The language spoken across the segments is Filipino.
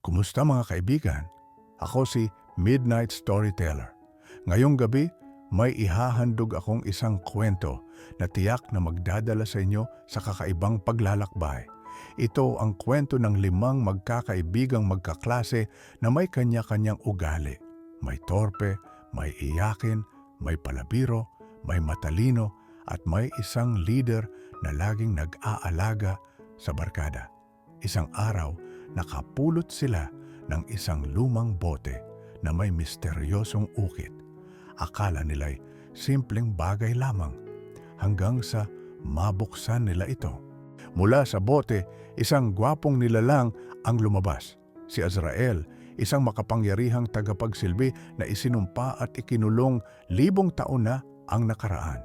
Kumusta mga kaibigan? Ako si Midnight Storyteller. Ngayong gabi, may ihahandog akong isang kwento na tiyak na magdadala sa inyo sa kakaibang paglalakbay. Ito ang kwento ng 5 magkakaibigang magkaklase na may kanya-kanyang ugali. May torpe, may iyakin, may palabiro, may matalino, at may isang leader na laging nag-aalaga sa barkada. Isang araw, nakapulot sila ng isang lumang bote na may misteryosong ukit. Akala nila'y simpleng bagay lamang hanggang sa mabuksan nila ito. Mula sa bote, isang gwapong nilalang ang lumabas. Si Azrael, isang makapangyarihang tagapagsilbi na isinumpa at ikinulong 1,000 taon na ang nakaraan.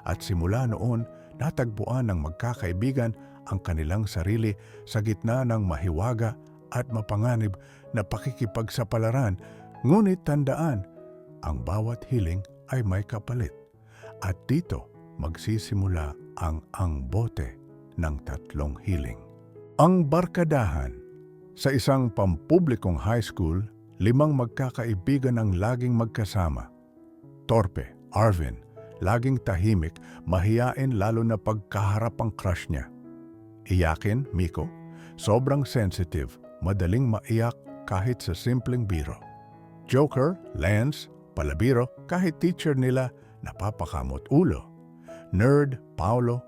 At simula noon, natagpuan ng magkakaibigan ang kanilang sarili sa gitna ng mahiwaga at mapanganib na pakikipagsapalaran. Ngunit tandaan, ang bawat hiling ay may kapalit. At dito magsisimula ang bote ng 3 hiling. Ang barkadahan. Sa isang pampublikong high school, 5 magkakaibigan ang laging magkasama. Torpe, Arvin, laging tahimik, mahiyain lalo na pagkaharap ang crush niya. Iyakin, Miko, sobrang sensitive, madaling maiyak kahit sa simpleng biro. Joker, Lance, palabiro, kahit teacher nila, napapakamot ulo. Nerd, Paulo,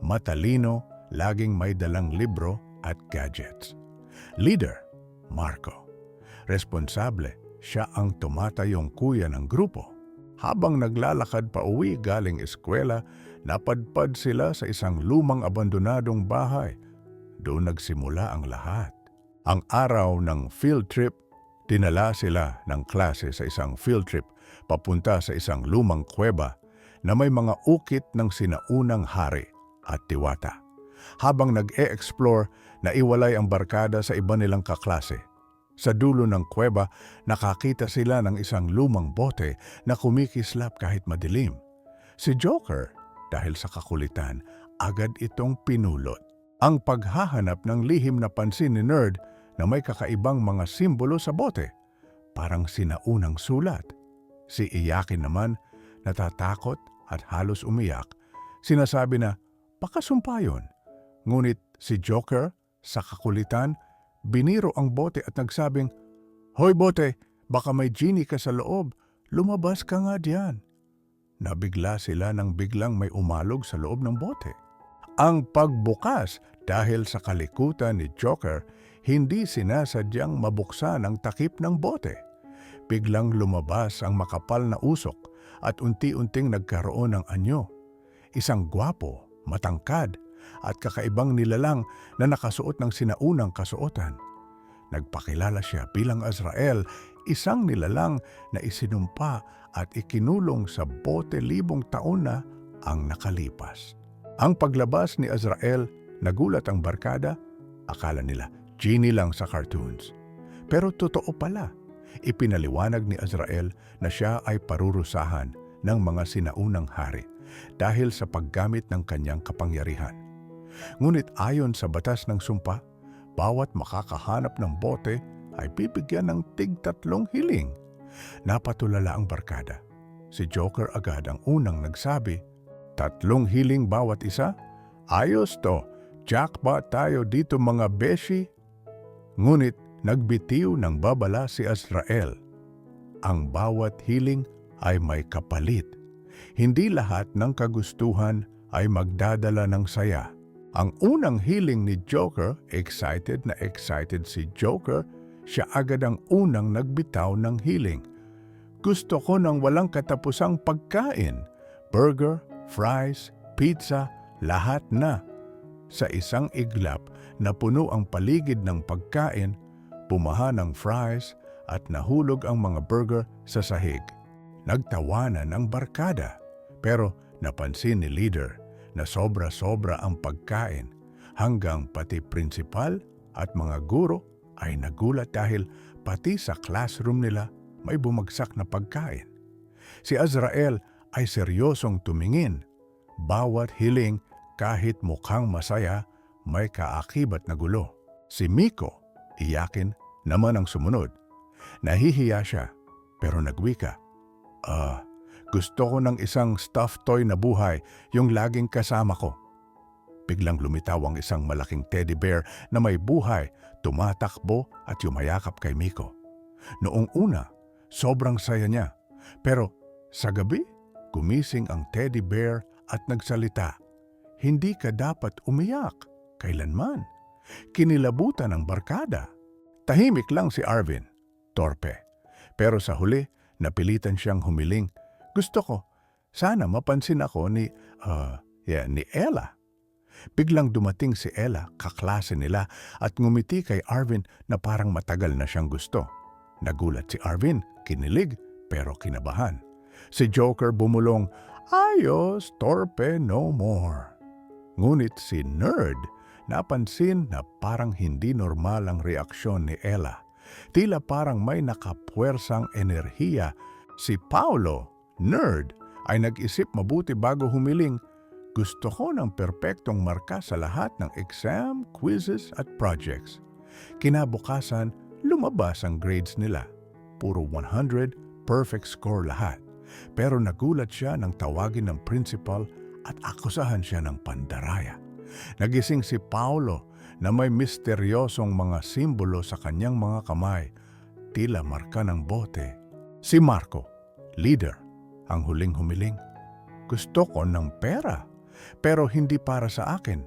matalino, laging may dalang libro at gadgets. Leader, Marco. Responsable, siya ang tumatayong kuya ng grupo. Habang naglalakad pa uwi galing eskwela, napadpad sila sa isang lumang abandonadong bahay. Doon nagsimula ang lahat. Ang araw ng field trip, dinala sila ng klase sa isang field trip papunta sa isang lumang kuweba na may mga ukit ng sinaunang hari at diwata. Habang nag-e-explore, naiwalay ang barkada sa iba nilang kaklase. Sa dulo ng kuweba, nakakita sila ng isang lumang bote na kumikislap kahit madilim. Si Joker, dahil sa kakulitan, agad itong pinulot. Ang paghahanap ng lihim na pansin ni Nerd na may kakaibang mga simbolo sa bote, parang sinaunang sulat. Si Iyakin naman, natatakot at halos umiyak, sinasabi na, pakasumpa yun. Ngunit si Joker, sa kakulitan, biniro ang bote at nagsabing, "Hoy bote, baka may genie ka sa loob, lumabas ka nga diyan." Nabigla sila nang biglang may umalog sa loob ng bote. Ang pagbukas, dahil sa kalikutan ni Joker, hindi sinasadyang mabuksan ang takip ng bote. Biglang lumabas ang makapal na usok at unti-unting nagkaroon ng anyo. Isang gwapo, matangkad, at kakaibang nilalang na nakasuot ng sinaunang kasuotan. Nagpakilala siya bilang Azrael, isang nilalang na isinumpa at ikinulong sa bote 1,000 taon na ang nakalipas. Ang paglabas ni Azrael, nagulat ang barkada, akala nila genie lang sa cartoons. Pero totoo pala, ipinaliwanag ni Azrael na siya ay parurusahan ng mga sinaunang hari dahil sa paggamit ng kanyang kapangyarihan. Ngunit ayon sa batas ng sumpa, bawat makakahanap ng bote ay bibigyan ng tig-3 hiling. Napatulala ang barkada. Si Joker agad ang unang nagsabi, "3 hiling bawat isa? Ayos to, jackpot tayo dito mga beshi." Ngunit nagbitiw ng babala si Azrael. Ang bawat hiling ay may kapalit. Hindi lahat ng kagustuhan ay magdadala ng saya. Ang unang hiling ni Joker, excited na excited si Joker, siya agad ang unang nagbitaw ng hiling. "Gusto ko ng walang katapusang pagkain. Burger, fries, pizza, lahat na." Sa isang iglap na puno ang paligid ng pagkain, pumaha ng fries at nahulog ang mga burger sa sahig. Nagtawanan ang barkada, pero napansin ni leader na sobra-sobra ang pagkain hanggang pati prinsipal at mga guro ay nagulat dahil pati sa classroom nila may bumagsak na pagkain. Si Azrael ay seryosong tumingin. Bawat hiling, kahit mukhang masaya, may kaakibat na gulo. Si Miko, Iyakin, naman ang sumunod. Nahihiya siya, pero nagwika. Gusto ko ng isang stuffed toy na buhay, yung laging kasama ko. Biglang lumitaw ang isang malaking teddy bear na may buhay, tumatakbo at yumayakap kay Miko. Noong una, sobrang saya niya. Pero sa gabi, gumising ang teddy bear at nagsalita. Hindi ka dapat umiyak, kailanman. Kinilabutan ang barkada. Tahimik lang si Arvin, torpe. Pero sa huli, napilitan siyang humiling. Gusto ko, sana mapansin ako ni Ella. Biglang dumating si Ella, kaklase nila, at ngumiti kay Arvin na parang matagal na siyang gusto. Nagulat si Arvin, kinilig, pero kinabahan. Si Joker bumulong, ayos, torpe, no more. Ngunit si Nerd, napansin na parang hindi normal ang reaksyon ni Ella. Tila parang may nakapuwersang enerhiya. Si Paolo, Nerd, ay nag-isip mabuti bago humiling. Gusto ko ng perpektong marka sa lahat ng exam, quizzes at projects. Kinabukasan, lumabas ang grades nila. Puro 100, perfect score lahat. Pero nagulat siya nang tawagin ng principal at akusahan siya ng pandaraya. Nagising si Paolo na may misteryosong mga simbolo sa kanyang mga kamay, tila marka ng bote. Si Marco, leader, ang huling humiling. Gusto ko ng pera, pero hindi para sa akin.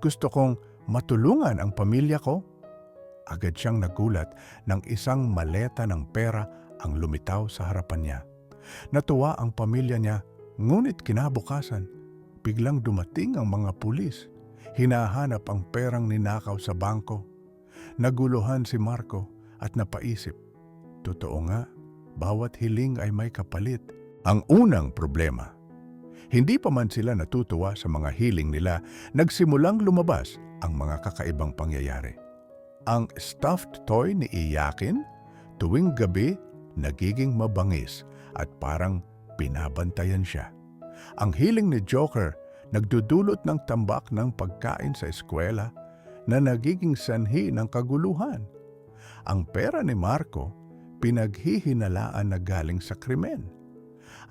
Gusto kong matulungan ang pamilya ko. Agad siyang nagulat nang isang maleta ng pera ang lumitaw sa harapan niya. Natuwa ang pamilya niya, ngunit kinabukasan, biglang dumating ang mga pulis. Hinahanap ang perang ninakaw sa bangko. Naguluhan si Marco at napaisip, totoo nga, bawat hiling ay may kapalit. Ang unang problema, hindi pa man sila natutuwa sa mga hiling nila, nagsimulang lumabas ang mga kakaibang pangyayari. Ang stuffed toy ni Iyakin, tuwing gabi, nagiging mabangis at parang binabantayan siya. Ang hiling ni Joker, nagdudulot ng tambak ng pagkain sa eskwela na nagiging sanhi ng kaguluhan. Ang pera ni Marco, pinaghihinalaan na galing sa krimen.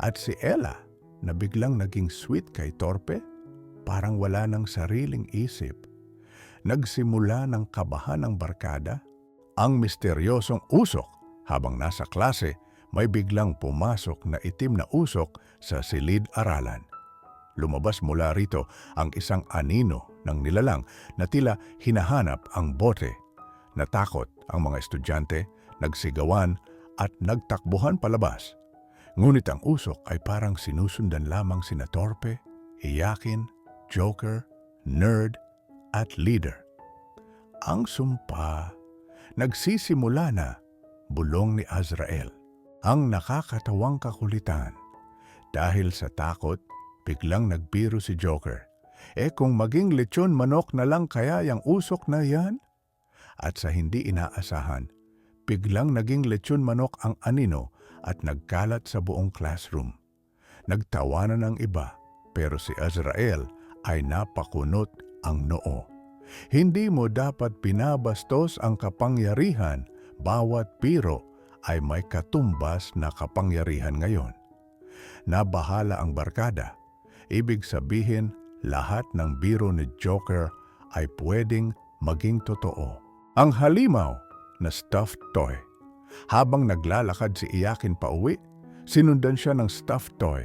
At si Ella, na biglang naging sweet kay Torpe, parang wala ng sariling isip. Nagsimula ng kabahan ng barkada. Ang misteryosong usok, habang nasa klase, may biglang pumasok na itim na usok sa silid-aralan. Lumabas mula rito ang isang anino ng nilalang na tila hinahanap ang bote. Natakot ang mga estudyante, nagsigawan at nagtakbuhan palabas. Ngunit ang usok ay parang sinusundan lamang sina Torpe, Iyakin, Joker, Nerd at Leader. Ang sumpa, nagsisimula na, bulong ni Azrael. Ang nakakatawang kakulitan. Dahil sa takot, biglang nagbiro si Joker. Kung maging lechon manok na lang kaya yung usok na yan? At sa hindi inaasahan, biglang naging lechon manok ang anino at nagkalat sa buong classroom. Nagtawanan ang iba, pero si Azrael ay napakunot ang noo. Hindi mo dapat pinabastos ang kapangyarihan, bawat biro ay may katumbas na kapangyarihan ngayon. Nabahala ang barkada. Ibig sabihin, lahat ng biro ni Joker ay pwedeng maging totoo. Ang halimaw na stuffed toy. Habang naglalakad si Iyakin pauwi, sinundan siya ng stuffed toy.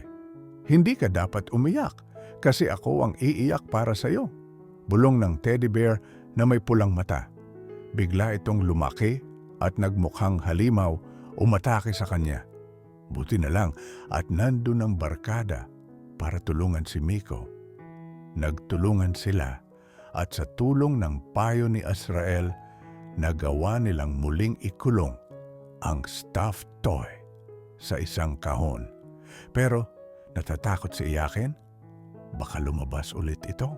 Hindi ka dapat umiyak kasi ako ang iiyak para sa'yo. Bulong ng teddy bear na may pulang mata. Bigla itong lumaki at nagmukhang halimaw, umatake sa kanya. Buti na lang at nandun ang barkada para tulungan si Miko. Nagtulungan sila at sa tulong ng payo ni Azrael, nagawa nilang muling ikulong ang stuffed toy sa isang kahon. Pero natatakot si Iyakin, baka lumabas ulit ito.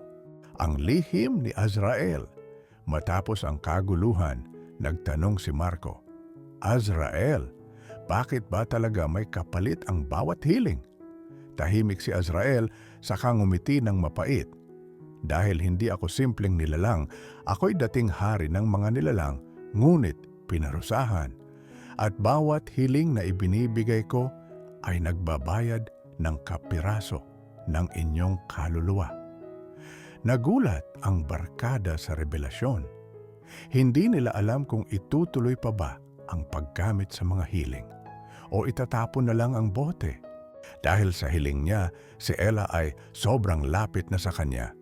Ang lihim ni Azrael. Matapos ang kaguluhan, nagtanong si Marco, Azrael, bakit ba talaga may kapalit ang bawat hiling? Tahimik si Azrael, saka ngumiti ng mapait. Dahil hindi ako simpleng nilalang, ako'y dating hari ng mga nilalang, ngunit pinarusahan, at bawat hiling na ibinibigay ko ay nagbabayad ng kapiraso ng inyong kaluluwa. Nagulat ang barkada sa revelasyon. Hindi nila alam kung itutuloy pa ba ang paggamit sa mga hiling o itatapon na lang ang bote. Dahil sa hiling niya, si Ella ay sobrang lapit na sa kanya.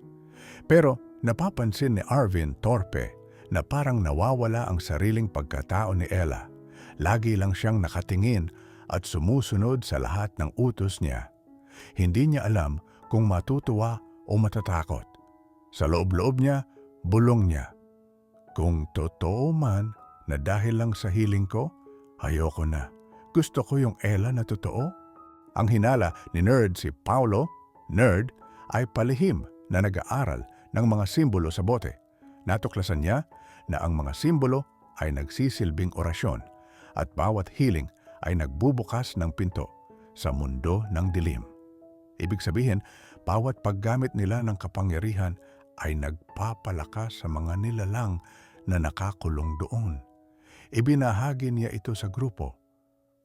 Pero napapansin ni Arvin Torpe na parang nawawala ang sariling pagkatao ni Ella. Lagi lang siyang nakatingin at sumusunod sa lahat ng utos niya. Hindi niya alam kung matutuwa o matatakot. Sa loob-loob niya, bulong niya, "Kung totoo man na dahil lang sa hiling ko, ayoko na. Gusto ko yung Ella na totoo." Ang hinala ni Nerd si Paulo, Nerd, ay palihim na nag-aaral ng mga simbolo sa bote. Natuklasan niya na ang mga simbolo ay nagsisilbing orasyon at bawat hiling ay nagbubukas ng pinto sa mundo ng dilim. Ibig sabihin, bawat paggamit nila ng kapangyarihan ay nagpapalakas sa mga nilalang na nakakulong doon. Ibinahagi niya ito sa grupo.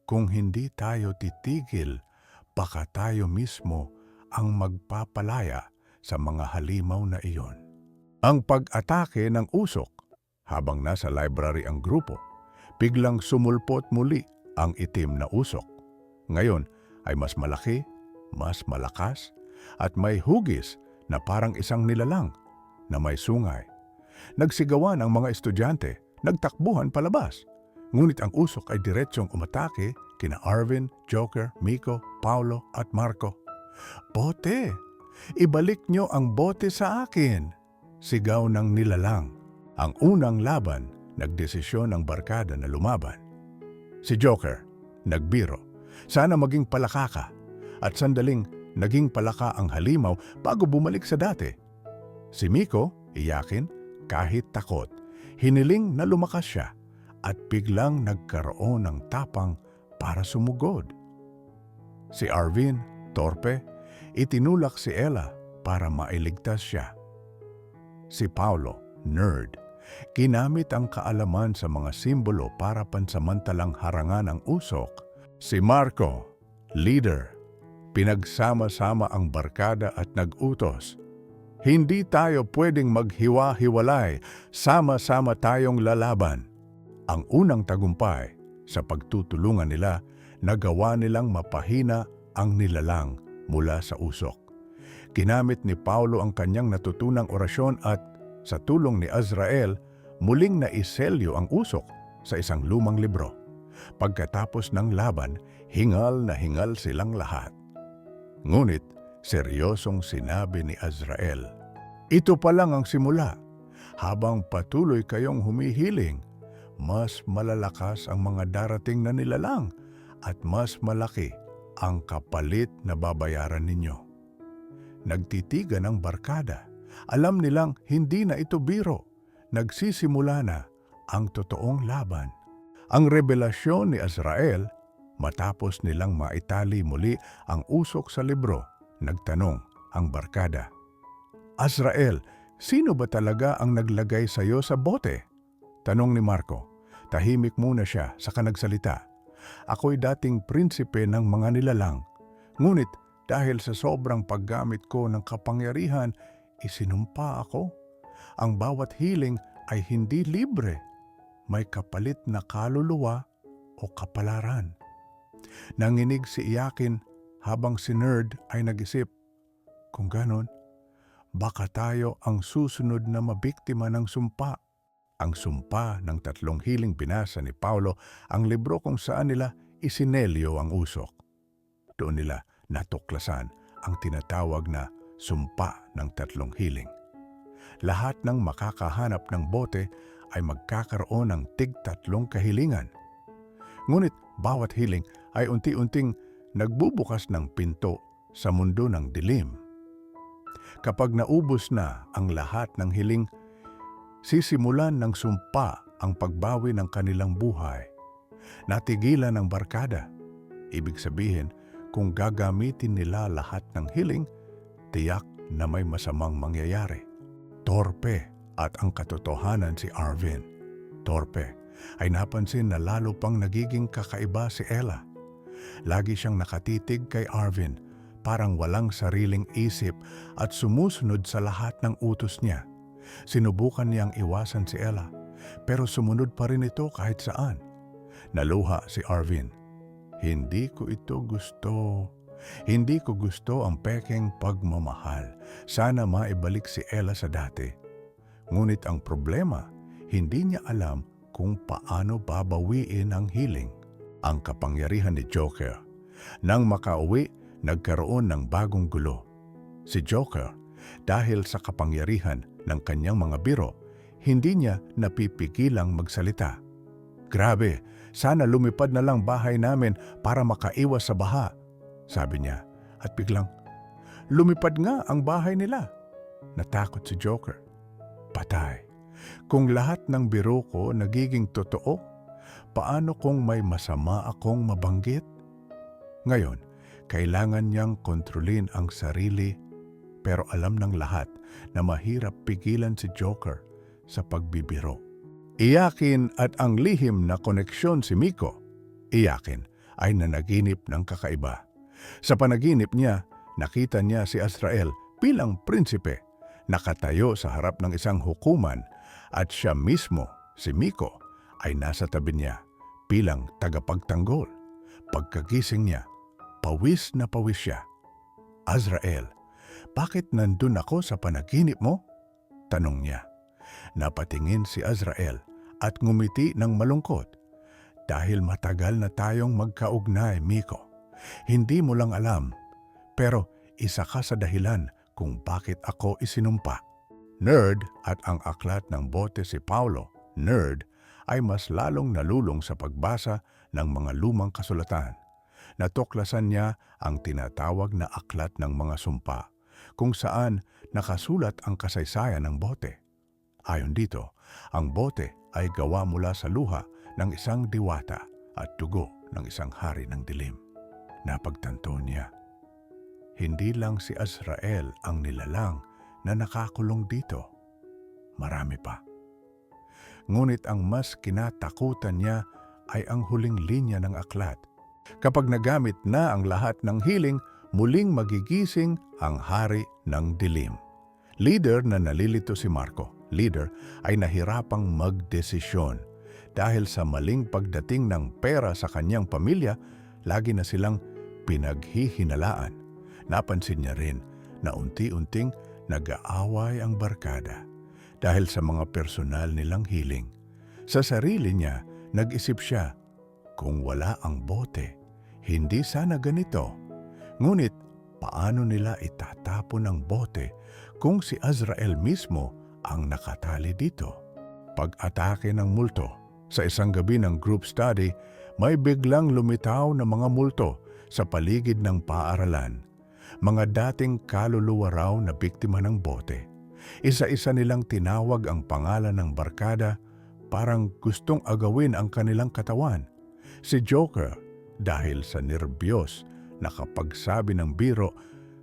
Kung hindi tayo titigil, baka tayo mismo ang magpapalaya sa mga halimaw na iyon. Ang pag-atake ng usok. Habang nasa library ang grupo, biglang sumulpot muli ang itim na usok. Ngayon ay mas malaki, mas malakas, at may hugis na parang isang nilalang na may sungay. Nagsigawan ang mga estudyante, nagtakbuhan palabas. Ngunit ang usok ay diretsyong umatake kina Arvin, Joker, Miko, Paulo at Marco. "Bote! Ibalik nyo ang bote sa akin!" Sigaw ng nilalang. Ang unang laban, nagdesisyon ang barkada na lumaban. Si Joker, nagbiro, sana maging palaka ka, at sandaling naging palaka ang halimaw bago bumalik sa dati. Si Miko, iyakin, kahit takot, hiniling na lumakas siya at biglang nagkaroon ng tapang para sumugod. Si Arvin, torpe, itinulak si Ella para mailigtas siya. Si Paulo, nerd, ginamit ang kaalaman sa mga simbolo para pansamantalang harangan ang usok. Si Marco, leader, pinagsama-sama ang barkada at nag-utos. "Hindi tayo pwedeng maghiwa-hiwalay, sama-sama tayong lalaban." Ang unang tagumpay sa pagtutulungan nila, nagawa nilang mapahina ang nilalang mula sa usok. Ginamit ni Paulo ang kanyang natutunang orasyon at sa tulong ni Azrael, muling naiselyo ang usok sa isang lumang libro. Pagkatapos ng laban, hingal na hingal silang lahat. Ngunit, seryosong sinabi ni Azrael, "Ito pa lang ang simula. Habang patuloy kayong humihiling, mas malalakas ang mga darating na nilalang at mas malaki ang kapalit na babayaran ninyo." Nagtitigan ang barkada. Alam nilang hindi na ito biro. Nagsisimula na ang totoong laban. Ang revelasyon ni Azrael, matapos nilang maitali muli ang usok sa libro, nagtanong ang barkada, "Azrael, sino ba talaga ang naglagay sa iyo sa bote?" Tanong ni Marco. Tahimik muna siya saka nagsalita, "Ako'y dating prinsipe ng mga nilalang. Ngunit dahil sa sobrang paggamit ko ng kapangyarihan, isinumpa ako. Ang bawat hiling ay hindi libre. May kapalit na kaluluwa o kapalaran." Nanginig si Iyakin habang si Nerd ay nag-isip, kung ganon, baka tayo ang susunod na mabiktima ng sumpa. Ang sumpa ng 3 hiling binasa ni Paulo, ang libro kung saan nila isinelyo ang usok. Doon nila natuklasan ang tinatawag na sumpa ng 3 hiling. Lahat ng makakahanap ng bote ay magkakaroon ng tig-3 kahilingan. Ngunit bawat hiling ay unti-unting nagbubukas ng pinto sa mundo ng dilim. Kapag naubos na ang lahat ng hiling, sisimulan ng sumpa ang pagbawi ng kanilang buhay. Natigilan ng barkada. Ibig sabihin, kung gagamitin nila lahat ng hiling, tiyak na may masamang mangyayari. Torpe at ang katotohanan si Arvin. Torpe, ay napansin na lalo pang nagiging kakaiba si Ella. Lagi siyang nakatitig kay Arvin, parang walang sariling isip at sumusunod sa lahat ng utos niya. Sinubukan niyang iwasan si Ella, pero sumunod pa rin ito kahit saan. Naluha si Arvin. Hindi ko ito gusto. Hindi ko gusto ang pekeng pagmamahal. Sana maibalik si Ella sa dati. Ngunit ang problema, hindi niya alam kung paano babawiin ang healing. Ang kapangyarihan ni Joker. Nang makauwi, nagkaroon ng bagong gulo. Si Joker, dahil sa kapangyarihan ng kanyang mga biro, hindi niya napipigilang magsalita. Grabe, sana lumipad na lang bahay namin para makaiwas sa baha, sabi niya. At biglang, lumipad nga ang bahay nila. Natakot si Joker. Patay. Kung lahat ng biro ko nagiging totoo, paano kung may masama akong mabanggit? Ngayon, kailangan niyang kontrolin ang sarili, pero alam ng lahat na mahirap pigilan si Joker sa pagbibiro. Iyakin at ang lihim na koneksyon si Miko, Iyakin, ay nanaginip ng kakaiba. Sa panaginip niya, nakita niya si Azrael bilang prinsipe, nakatayo sa harap ng isang hukuman at siya mismo, si Miko, ay nasa tabi niya bilang tagapagtanggol. Pagkagising niya, pawis na pawis siya. Azrael, bakit nandun ako sa panaginip mo? Tanong niya. Napatingin si Azrael at ngumiti ng malungkot. Dahil matagal na tayong magkaugnay, Miko. Hindi mo lang alam, pero isa ka sa dahilan kung bakit ako isinumpa. Nerd at ang aklat ng bote si Paulo, Nerd, ay mas lalong nalulong sa pagbasa ng mga lumang kasulatan. Natuklasan niya ang tinatawag na aklat ng mga sumpa, kung saan nakasulat ang kasaysayan ng bote. Ayon dito, ang bote ay gawa mula sa luha ng isang diwata at dugo ng isang hari ng dilim. Napagtanto niya, hindi lang si Azrael ang nilalang na nakakulong dito. Marami pa. Ngunit ang mas kinatakutan niya ay ang huling linya ng aklat. Kapag nagamit na ang lahat ng healing, muling magigising ang hari ng dilim. Leader na nalilito si Marco, leader, ay nahirapang magdesisyon. Dahil sa maling pagdating ng pera sa kanyang pamilya, lagi na silang pinaghihinalaan. Napansin niya rin na unti-unting nag-aaway ang barkada dahil sa mga personal nilang healing. Sa sarili niya, nag-isip siya, kung wala ang bote, hindi sana ganito. Ngunit, paano nila itatapon ang bote kung si Azrael mismo ang nakatali dito? Pag-atake ng multo, sa isang gabi ng group study, may biglang lumitaw na mga multo sa paligid ng paaralan. Mga dating kaluluwa raw na biktima ng bote. Isa-isa nilang tinawag ang pangalan ng barkada, parang gustong agawin ang kanilang katawan. Si Joker, dahil sa nerbiyos, nakapagsabi ng biro,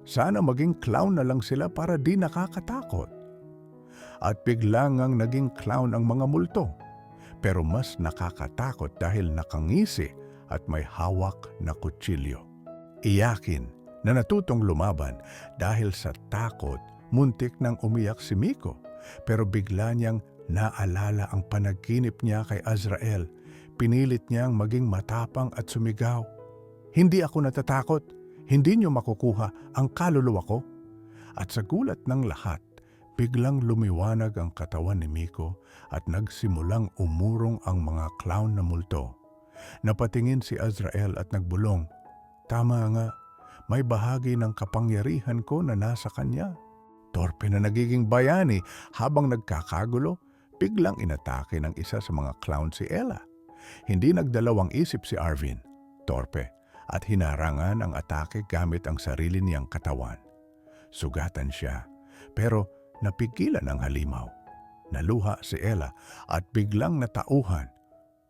sana maging clown na lang sila para di nakakatakot. At biglang ang naging clown ang mga multo. Pero mas nakakatakot dahil nakangisi at may hawak na kutsilyo. Iyakin na natutong lumaban dahil sa takot, muntik nang umiyak si Miko. Pero bigla niyang naalala ang panaginip niya kay Azrael. Pinilit niyang maging matapang at sumigaw. Hindi ako natatakot. Hindi niyo makukuha ang kaluluwa ko. At sa gulat ng lahat, biglang lumiwanag ang katawan ni Miko at nagsimulang umurong ang mga clown na multo. Napatingin si Azrael at nagbulong, tama nga, may bahagi ng kapangyarihan ko na nasa kanya. Torpe na nagiging bayani habang nagkakagulo, biglang inatake ng isa sa mga clown si Ella. Hindi nagdalawang isip si Arvin, torpe, at hinarangan ang atake gamit ang sarili niyang katawan. Sugatan siya, pero napigilan ang halimaw. Naluha si Ella at biglang natauhan.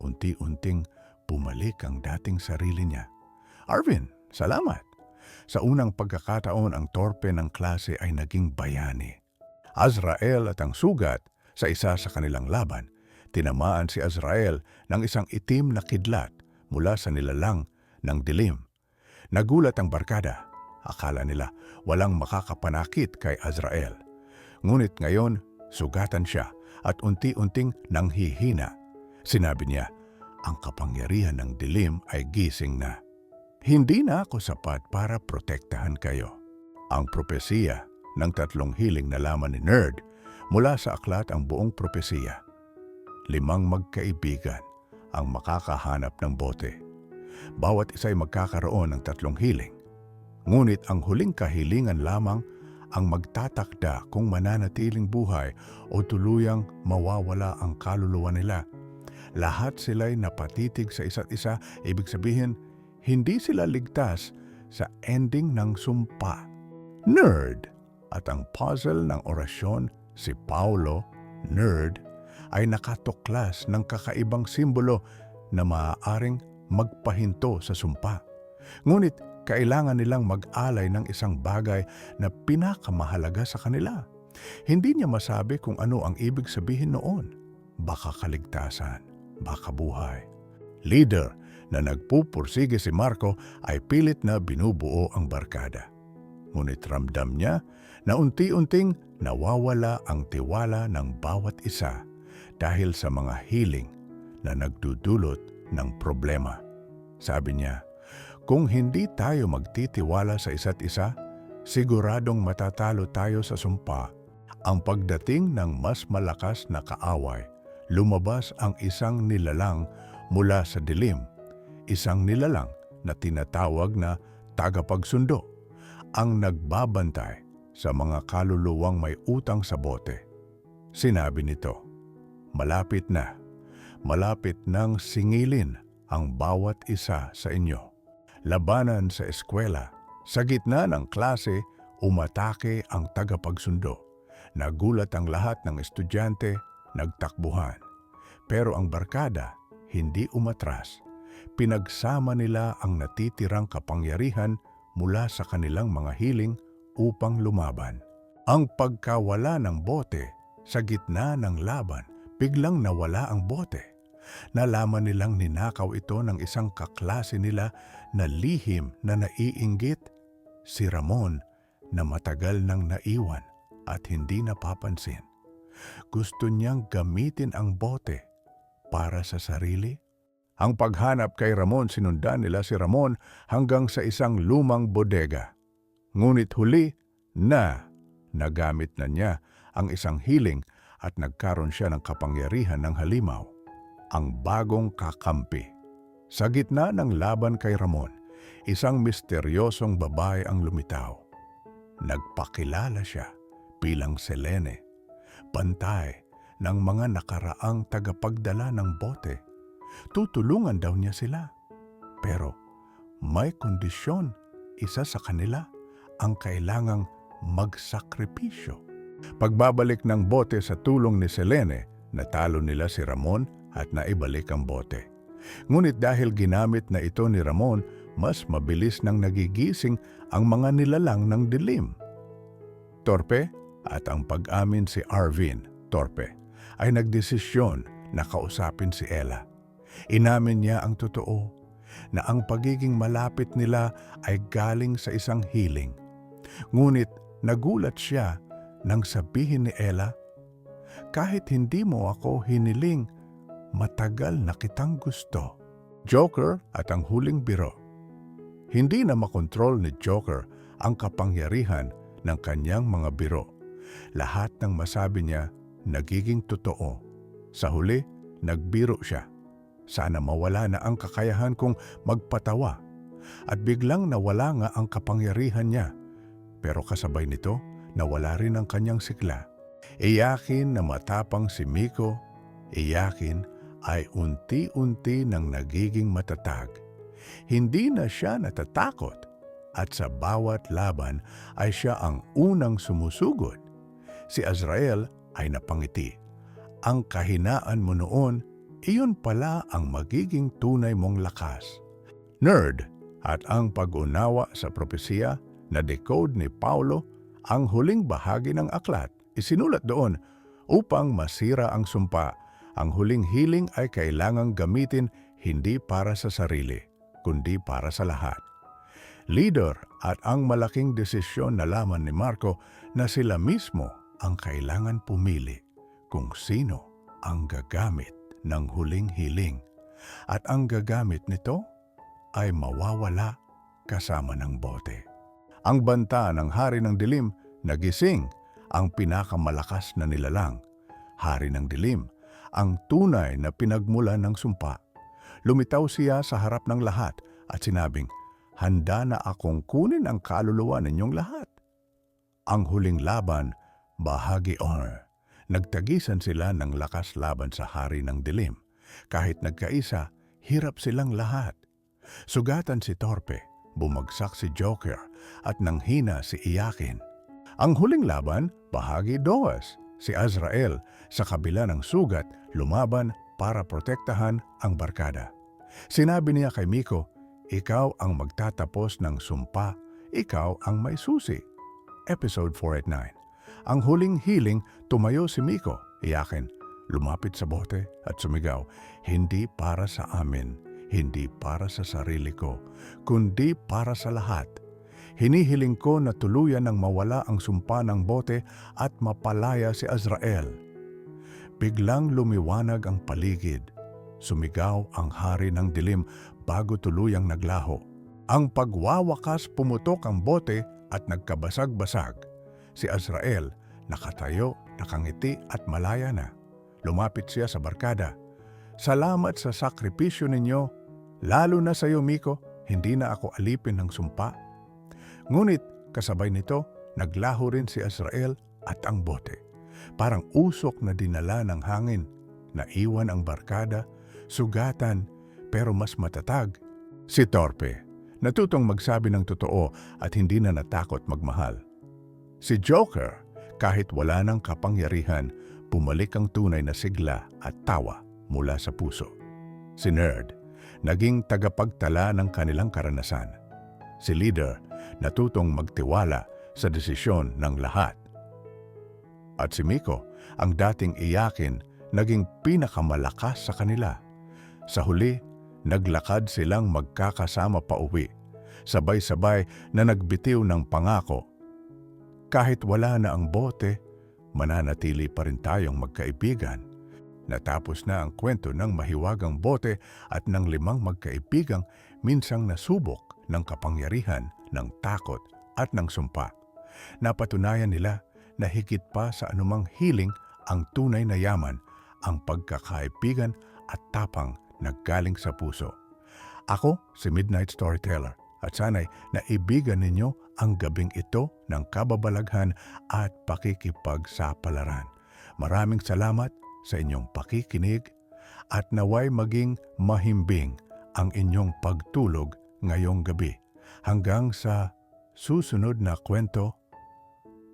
Unti-unting bumalik ang dating sarili niya. Arvin, salamat! Sa unang pagkakataon ang torpe ng klase ay naging bayani. Azrael at ang sugat sa isa sa kanilang laban, tinamaan si Azrael ng isang itim na kidlat mula sa nilalang ng dilim. Nagulat ang barkada. Akala nila walang makakapanakit kay Azrael. Ngunit ngayon, sugatan siya at unti-unting nanghihina. Sinabi niya, ang kapangyarihan ng dilim ay gising na. Hindi na ako sapat para protektahan kayo. Ang propesiya ng 3 hiling nalaman ni Nerd mula sa aklat ang buong propesiya. 5 magkaibigan ang makakahanap ng bote. Bawat isa ay magkakaroon ng 3 hiling. Ngunit ang huling kahilingan lamang ang magtatakda kung mananatiling buhay o tuluyang mawawala ang kaluluwa nila. Lahat sila'y napatitig sa isa't isa, ibig sabihin, hindi sila ligtas sa ending ng sumpa. Nerd at ang puzzle ng orasyon, si Paulo, Nerd, ay nakatuklas ng kakaibang simbolo na maaaring magpahinto sa sumpa. Ngunit kailangan nilang mag-alay ng isang bagay na pinakamahalaga sa kanila. Hindi niya masabi kung ano ang ibig sabihin noon. Baka kaligtasan, baka buhay. Leader na nagpupursige si Marco ay pilit na binubuo ang barkada. Ngunit ramdam niya na unti-unting nawawala ang tiwala ng bawat isa dahil sa mga hiling na nagdudulot ng problema. Sabi niya, kung hindi tayo magtitiwala sa isa't isa, siguradong matatalo tayo sa sumpa. Ang pagdating ng mas malakas na kaaway, lumabas ang isang nilalang mula sa dilim, isang nilalang na tinatawag na tagapagsundo, ang nagbabantay sa mga kaluluwang may utang sa bote. Sinabi nito, malapit nang singilin ang bawat isa sa inyo. Labanan sa eskwela, sa gitna ng klase, umatake ang tagapagsundo. Nagulat ang lahat ng estudyante, nagtakbuhan. Pero ang barkada, hindi umatras. Pinagsama nila ang natitirang kapangyarihan mula sa kanilang mga hiling upang lumaban. Ang pagkawala ng bote, sa gitna ng laban, biglang nawala ang bote. Nalaman nilang ninakaw ito ng isang kaklase nila na lihim na naiinggit, si Ramon, na matagal nang naiwan at hindi napapansin. Gusto niyang gamitin ang bote para sa sarili. Ang paghanap kay Ramon, sinundan nila si Ramon hanggang sa isang lumang bodega. Ngunit huli nagamit na niya ang isang hiling at nagkaroon siya ng kapangyarihan ng halimaw, ang bagong kakampi. Sa gitna ng laban kay Ramon, isang misteryosong babae ang lumitaw. Nagpakilala siya bilang Selene, bantay ng mga nakaraang tagapagdala ng bote. Tutulungan daw niya sila. Pero may kondisyon, isa sa kanila ang kailangang magsakripisyo. Pagbabalik ng bote sa tulong ni Selene, natalo nila si Ramon at naibalik ang bote. Ngunit dahil ginamit na ito ni Ramon, mas mabilis nang nagigising ang mga nilalang ng dilim. Torpe at ang pag-amin si Arvin, torpe, ay nagdesisyon na kausapin si Ella. Inamin niya ang totoo, na ang pagiging malapit nila ay galing sa isang hiling. Ngunit nagulat siya nang sabihin ni Ella, kahit hindi mo ako hiniling, matagal na kitang gusto. Joker at ang huling biro. Hindi na makontrol ni Joker ang kapangyarihan ng kanyang mga biro. Lahat ng masabi niya nagiging totoo. Sa huli, nagbiro siya. Sana mawala na ang kakayahan kong magpatawa. At biglang nawala nga ang kapangyarihan niya. Pero kasabay nito, nawala rin ang kanyang sigla. Iyakin na matapang si Miko, iyakin ay unti-unti nang nagiging matatag. Hindi na siya natatakot at sa bawat laban ay siya ang unang sumusugod. Si Azrael ay napangiti. Ang kahinaan mo noon, iyon pala ang magiging tunay mong lakas. Nerd at ang pag-unawa sa propesiya na decode ni Paulo, ang huling bahagi ng aklat, isinulat doon upang masira ang sumpa Ang huling hiling ay kailangang gamitin hindi para sa sarili, kundi para sa lahat. Leader at ang malaking desisyon na laman ni Marco na sila mismo ang kailangan pumili kung sino ang gagamit ng huling hiling. At ang gagamit nito ay mawawala kasama ng bote. Ang banta ng Hari ng Dilim nagising ang pinakamalakas na nilalang. Hari ng Dilim, ang tunay na pinagmula ng sumpa. Lumitaw siya sa harap ng lahat at sinabing, "Handa na akong kunin ang kaluluwa ninyong lahat." Ang huling laban, bahagi honor. Nagtagisan sila ng lakas laban sa Hari ng Dilim. Kahit nagkaisa, hirap silang lahat. Sugatan si Torpe, bumagsak si Joker, at nanghina si Iyakin. Ang huling laban, bahagi Doas. Si Azrael, sa kabila ng sugat, lumaban para protektahan ang barkada. Sinabi niya kay Miko, "Ikaw ang magtatapos ng sumpa, ikaw ang may susi." Episode 489. Ang huling hiling, tumayo si Miko, Iyakin, lumapit sa bote at sumigaw, "Hindi para sa amin, hindi para sa sarili ko, kundi para sa lahat. Hinihiling ko na tuluyan ng mawala ang sumpa ng bote at mapalaya si Azrael." Biglang lumiwanag ang paligid. Sumigaw ang Hari ng Dilim bago tuluyang naglaho. Ang pagwawakas pumutok ang bote at nagkabasag-basag. Si Azrael nakatayo, nakangiti at malaya na. Lumapit siya sa barkada. "Salamat sa sakripisyo ninyo, lalo na sa iyo, Miko, hindi na ako alipin ng sumpa." Ngunit kasabay nito, naglaho rin si Azrael at ang bote. Parang usok na dinala ng hangin. Naiwan ang barkada, sugatan, pero mas matatag. Si Torpe, natutong magsabi ng totoo at hindi na natakot magmahal. Si Joker, kahit wala ng kapangyarihan, bumalik ang tunay na sigla at tawa mula sa puso. Si Nerd, naging tagapagtala ng kanilang karanasan. Si Leader, natutong magtiwala sa desisyon ng lahat. At si Miko, ang dating Iyakin, naging pinakamalakas sa kanila. Sa huli, naglakad silang magkakasama pauwi, sabay-sabay na nagbitiw ng pangako. Kahit wala na ang bote, mananatili pa rin tayong magkaibigan. Natapos na ang kwento ng mahiwagang bote at ng 5 magkaibigang minsang nasubok ng kapangyarihan, ng takot at ng sumpa. Napatunayan nila na higit pa sa anumang hiling ang tunay na yaman, ang pagkakaibigan at tapang naggaling sa puso. Ako si Midnight Storyteller at sana'y naibigan ninyo ang gabing ito ng kababalaghan at pakikipagsapalaran. Maraming salamat sa inyong pakikinig at naway maging mahimbing ang inyong pagtulog ngayong gabi. Hanggang sa susunod na kwento,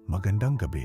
magandang gabi.